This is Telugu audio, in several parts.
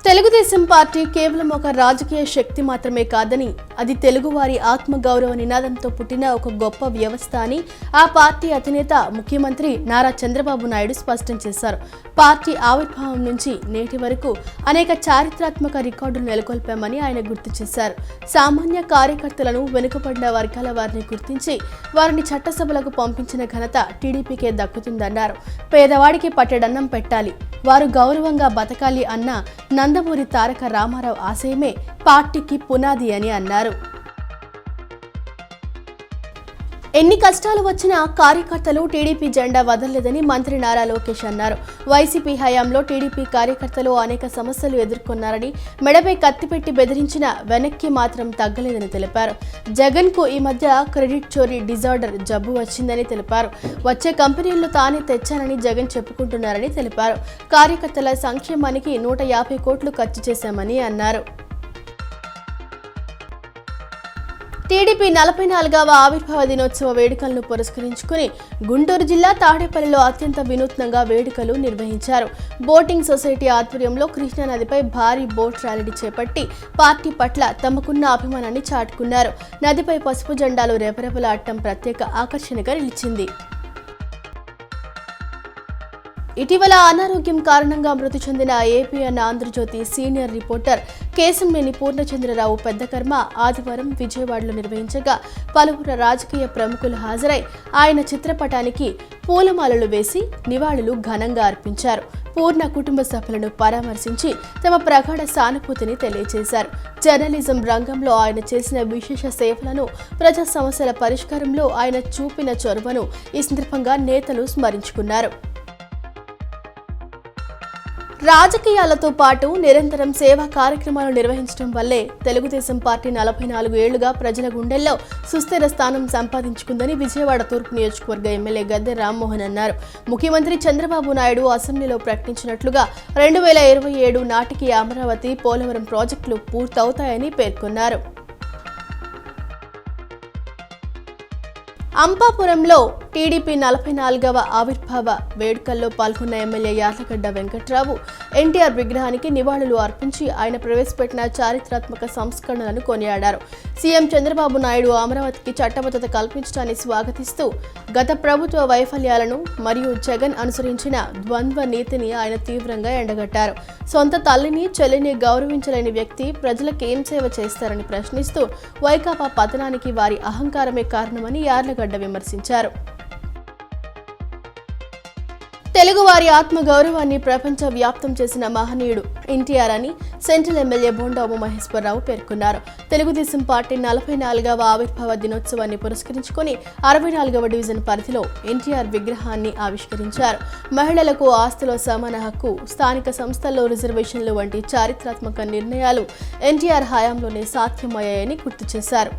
తెలుగుదేశం పార్టీ కేవలం ఒక రాజకీయ శక్తి మాత్రమే కాదని, అది తెలుగువారి ఆత్మగౌరవ నినాదంతో పుట్టిన ఒక గొప్ప వ్యవస్థ అని ఆ పార్టీ అధినేత ముఖ్యమంత్రి నారా చంద్రబాబు నాయుడు స్పష్టం చేశారు. పార్టీ ఆవిర్భావం నుంచి నేటి వరకు అనేక చారిత్రాత్మక రికార్డులు నెలకొల్పామని ఆయన గుర్తు చేశారు. సామాన్య కార్యకర్తలను, వెనుకబడిన వర్గాల వారిని గుర్తించి వారిని చట్టసభలకు పంపించిన ఘనత టీడీపీకే దక్కుతుందన్నారు. పేదవాడికి పట్టెడన్నం పెట్టాలి, వారు గౌరవంగా బతకాలి అన్న నందమూరి తారక రామారావు ఆశయమే పార్టీకి పునాది అని అన్నారు. ఎన్ని కష్టాలు వచ్చినా కార్యకర్తలు టీడీపీ జెండా వదలలేదని మంత్రి నారా లోకేష్ అన్నారు. వైసీపీ హయాంలో టీడీపీ కార్యకర్తలు అనేక సమస్యలు ఎదుర్కొన్నారని, మెడపై కత్తిపెట్టి బెదిరించిన వెనక్కి మాత్రం తగ్గలేదని తెలిపారు. జగన్ కు ఈ మధ్య క్రెడిట్ చోరీ డిజార్డర్ జబ్బు వచ్చిందని తెలిపారు. వచ్చే కంపెనీలను తానే తెచ్చానని జగన్ చెప్పుకుంటున్నారని తెలిపారు. కార్యకర్తల సంక్షేమానికి 150 కోట్లు ఖర్చు చేశామని అన్నారు. టీడీపీ 44వ ఆవిర్భావ దినోత్సవ వేడుకలను పురస్కరించుకుని గుంటూరు జిల్లా తాడేపల్లిలో అత్యంత వినూత్నంగా వేడుకలు నిర్వహించారు. బోటింగ్ సొసైటీ ఆధ్వర్యంలో కృష్ణానదిపై భారీ బోట్ ర్యాలీ చేపట్టి పార్టీ పట్ల తమకున్న అభిమానాన్ని చాటుకున్నారు. నదిపై పసుపు జెండాలు రెపరెపలాడటం ప్రత్యేక ఆకర్షణగా నిలిచింది. ఇటీవల అనారోగ్యం కారణంగా మృతి చెందిన APN Andhra Jyothi senior reporter Kesamneni Purnachandra Rao పెద్దకర్మ ఆదివారం విజయవాడలో నిర్వహించగా పలువురు రాజకీయ ప్రముఖులు హాజరై ఆయన చిత్రపటానికి పూలమాలలు వేసి నివాళులు ఘనంగా అర్పించారు. పూర్ణ కుటుంబ సభ్యులను పరామర్శించి తమ ప్రగాఢ సానుభూతిని తెలియజేశారు. జర్నలిజం రంగంలో ఆయన చేసిన విశేష సేవలను, ప్రజా సమస్యల పరిష్కారంలో ఆయన చూపిన చొరవను ఈ సందర్భంగా నేతలు స్మరించుకున్నారు. రాజకీయాలతో పాటు నిరంతరం సేవా కార్యక్రమాలు నిర్వహించడం వల్లే తెలుగుదేశం పార్టీ 44 ఏళ్లుగా ప్రజల గుండెల్లో సుస్థిర స్థానం సంపాదించుకుందని విజయవాడ తూర్పు నియోజకవర్గ ఎమ్మెల్యే గద్దె రామ్మోహన్ అన్నారు. ముఖ్యమంత్రి చంద్రబాబు నాయుడు అసెంబ్లీలో ప్రకటించినట్లుగా 2027 నాటికి అమరావతి, పోలవరం ప్రాజెక్టులు పూర్తవుతాయని పేర్కొన్నారు. అంపాపురంలో టీడీపీ 44వ ఆవిర్భావ వేడుకల్లో పాల్గొన్న ఎమ్మెల్యే యార్లగడ్డ వెంకట్రావు ఎన్టీఆర్ విగ్రహానికి నివాళులు అర్పించి ఆయన ప్రవేశపెట్టిన చారిత్రాత్మక సంస్కరణలను కొనియాడారు. సీఎం చంద్రబాబు నాయుడు అమరావతికి చట్టబద్ధత కల్పించడాన్ని స్వాగతిస్తూ గత ప్రభుత్వ వైఫల్యాలను మరియు జగన్ అనుసరించిన ద్వంద్వ నీతిని ఆయన తీవ్రంగా ఎండగట్టారు. సొంత తల్లిని, చెల్లిని గౌరవించలేని వ్యక్తి ప్రజలకు ఏం సేవ చేస్తారని ప్రశ్నిస్తూ వైకాపా పతనానికి వారి అహంకారమే కారణమని యార్లగడ్డ విమర్శించారు. తెలుగువారి ఆత్మగౌరవాన్ని ప్రపంచ వ్యాప్తం చేసిన మహనీయుడు ఎన్టీఆర్ అని సెంట్రల్ ఎమ్మెల్యే బోండా ఉమామహేశ్వరరావు పేర్కొన్నారు. తెలుగుదేశం పార్టీ 44వ ఆవిర్భావ దినోత్సవాన్ని పురస్కరించుకుని 64వ డివిజన్ పరిధిలో ఎన్టీఆర్ విగ్రహాన్ని ఆవిష్కరించారు. మహిళలకు ఆస్తిలో సమాన హక్కు, స్థానిక సంస్థల్లో రిజర్వేషన్లు వంటి చారిత్రాత్మక నిర్ణయాలు ఎన్టీఆర్ హయాంలోనే సాధ్యమయ్యాయని గుర్తు చేశారు.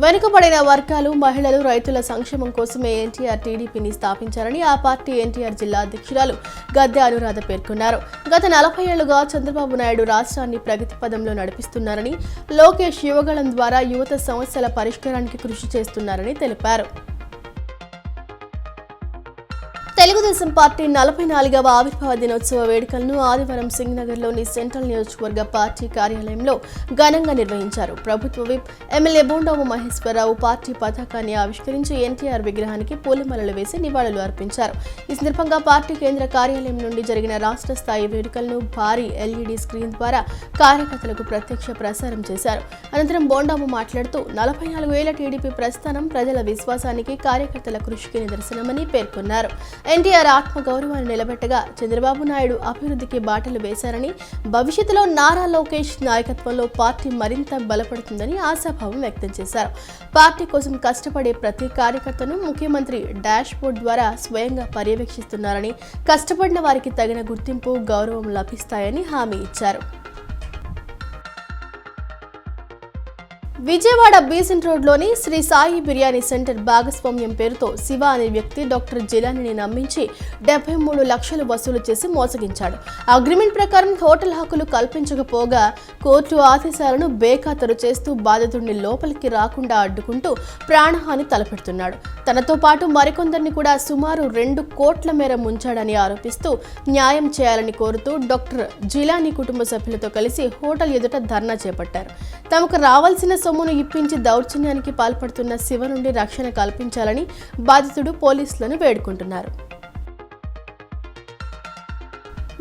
వెనుకబడిన వర్గాలు, మహిళలు, రైతుల సంక్షేమం కోసమే ఎన్టీఆర్ టీడీపీని స్థాపించారని ఆ పార్టీ ఎన్టీఆర్ జిల్లా అధ్యక్షురాలు గద్దె అనురాధ పేర్కొన్నారు. గత 40 ఏళ్లుగా చంద్రబాబు నాయుడు రాష్ట్రాన్ని ప్రగతి పదంలో నడిపిస్తున్నారని, లోకేష్ యువగళం ద్వారా యువత సమస్యల పరిష్కారానికి కృషి చేస్తున్నారని తెలిపారు. తెలుగుదేశం పార్టీ 44వ ఆవిర్భావ దినోత్సవ వేడుకలను ఆదివారం సింగ్నగర్లోని సెంట్రల్ నియోజకవర్గ పార్టీ కార్యాలయంలో ఘనంగా నిర్వహించారు. ప్రభుత్వ whip MLA Bonda Uma Maheswara Rao party పతాకాన్ని ఆవిష్కరించి ఎన్టీఆర్ విగ్రహానికి పూలమాలలు వేసి నివాళులు అర్పించారు. ఈ సందర్భంగా పార్టీ కేంద్ర కార్యాలయం నుండి జరిగిన రాష్ట్ర స్థాయి వేడుకలను భారీ ఎల్ఈడీ స్క్రీన్ ద్వారా కార్యకర్తలకు ప్రత్యక్ష ప్రసారం చేశారు. అనంతరం బోండాము మాట్లాడుతూ 44 ఏళ్ల టీడీపీ ప్రస్థానం ప్రజల విశ్వాసానికి, కార్యకర్తల కృషికి నిదర్శనమని పేర్కొన్నారు. ఎన్టీఆర్ ఆత్మగౌరవాన్ని నిలబెట్టగా చంద్రబాబు నాయుడు అభివృద్ధికి బాటలు వేశారని, భవిష్యత్తులో నారా లోకేష్ నాయకత్వంలో పార్టీ మరింత బలపడుతుందని ఆశాభావం వ్యక్తం చేశారు. పార్టీ కోసం కష్టపడే ప్రతి కార్యకర్తను ముఖ్యమంత్రి డాష్ బోర్డ్ ద్వారా స్వయంగా పర్యవేక్షిస్తున్నారని, కష్టపడిన వారికి తగిన గుర్తింపు, గౌరవం లభిస్తాయని హామీ ఇచ్చారు. విజయవాడ బీసెంట్ రోడ్లోని శ్రీ సాయి బిర్యానీ సెంటర్ భాగస్వామ్యం పేరుతో శివ అనే వ్యక్తి డాక్టర్ జిలానీని నమ్మించి 73 లక్షలు వసూలు చేసి మోసగించాడు. అగ్రిమెంట్ ప్రకారం హోటల్ హక్కులు కల్పించకపోగా కోర్టు ఆదేశాలను బేఖాతరు చేస్తూ బాధితుడిని లోపలికి రాకుండా అడ్డుకుంటూ ప్రాణహాని తలపెడుతున్నాడు. తనతో పాటు మరికొందరిని కూడా సుమారు 2 కోట్ల మేర ముంచాడని ఆరోపిస్తూ న్యాయం చేయాలని కోరుతూ డాక్టర్ జిలానీ కుటుంబ సభ్యులతో కలిసి హోటల్ ఎదుట ధర్నా చేపట్టారు. తమకు రావాల్సిన సొమ్మును ఇప్పించి దౌర్జన్యానికి పాల్పడుతున్న శివ నుండి రక్షణ కల్పించాలని బాధితుడు పోలీసులను వేడుకుంటున్నారు.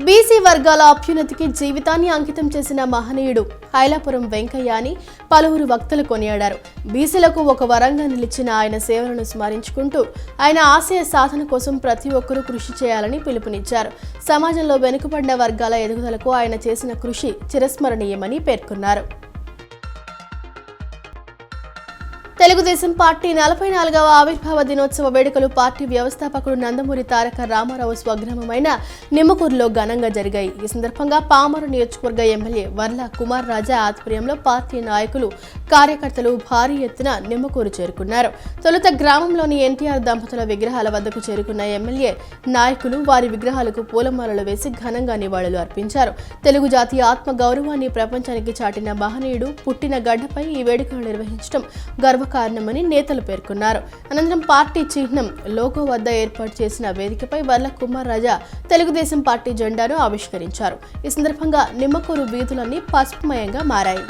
బీసీ వర్గాల అభ్యున్నతికి జీవితాన్ని అంకితం చేసిన మహనీయుడు హైలాపురం వెంకయ్య అని పలువురు వక్తలు కొనియాడారు. బీసీలకు ఒక వరంగా నిలిచిన ఆయన సేవలను స్మరించుకుంటూ ఆయన ఆశయ సాధన కోసం ప్రతి ఒక్కరూ కృషి చేయాలని పిలుపునిచ్చారు. సమాజంలో వెనుకబడిన వర్గాల ఎదుగుదలకు ఆయన చేసిన కృషి చిరస్మరణీయమని పేర్కొన్నారు. తెలుగుదేశం పార్టీ 44వ ఆవిర్భావ దినోత్సవ వేడుకలు పార్టీ వ్యవస్థాపకుడు నందమూరి తారక రామారావు స్వగ్రామమైన నిమ్మకూరులో ఘనంగా జరిగాయి. ఈ సందర్భంగా పామరు నియోజకవర్గ ఎమ్మెల్యే వర్ల కుమార్ రాజా ఆధ్వర్యంలో పార్టీ నాయకులు, కార్యకర్తలు భారీ ఎత్తున నిమ్మకూరు చేరుకున్నారు. తొలుత గ్రామంలోని ఎన్టీఆర్ దంపతుల విగ్రహాల వద్దకు చేరుకున్న ఎమ్మెల్యే నాయకులు వారి విగ్రహాలకు పూలమాలలు వేసి ఘనంగా నివాళులు అర్పించారు. తెలుగు జాతి ఆత్మ గౌరవాన్ని ప్రపంచానికి చాటిన మహనీయుడు పుట్టిన గడ్డపై ఈ వేడుకలు నిర్వహించడం గర్వకారణమని నేతలు పేర్కొన్నారు. అనంతరం పార్టీ చిహ్నం లోగో వద్ద ఏర్పాటు చేసిన వేదికపై వర్ల కుమార్ రాజా తెలుగుదేశం పార్టీ జెండాను ఆవిష్కరించారు. ఈ సందర్భంగా నిమ్మకూరు వీధులన్నీ పసుపుమయంగా మారాయి.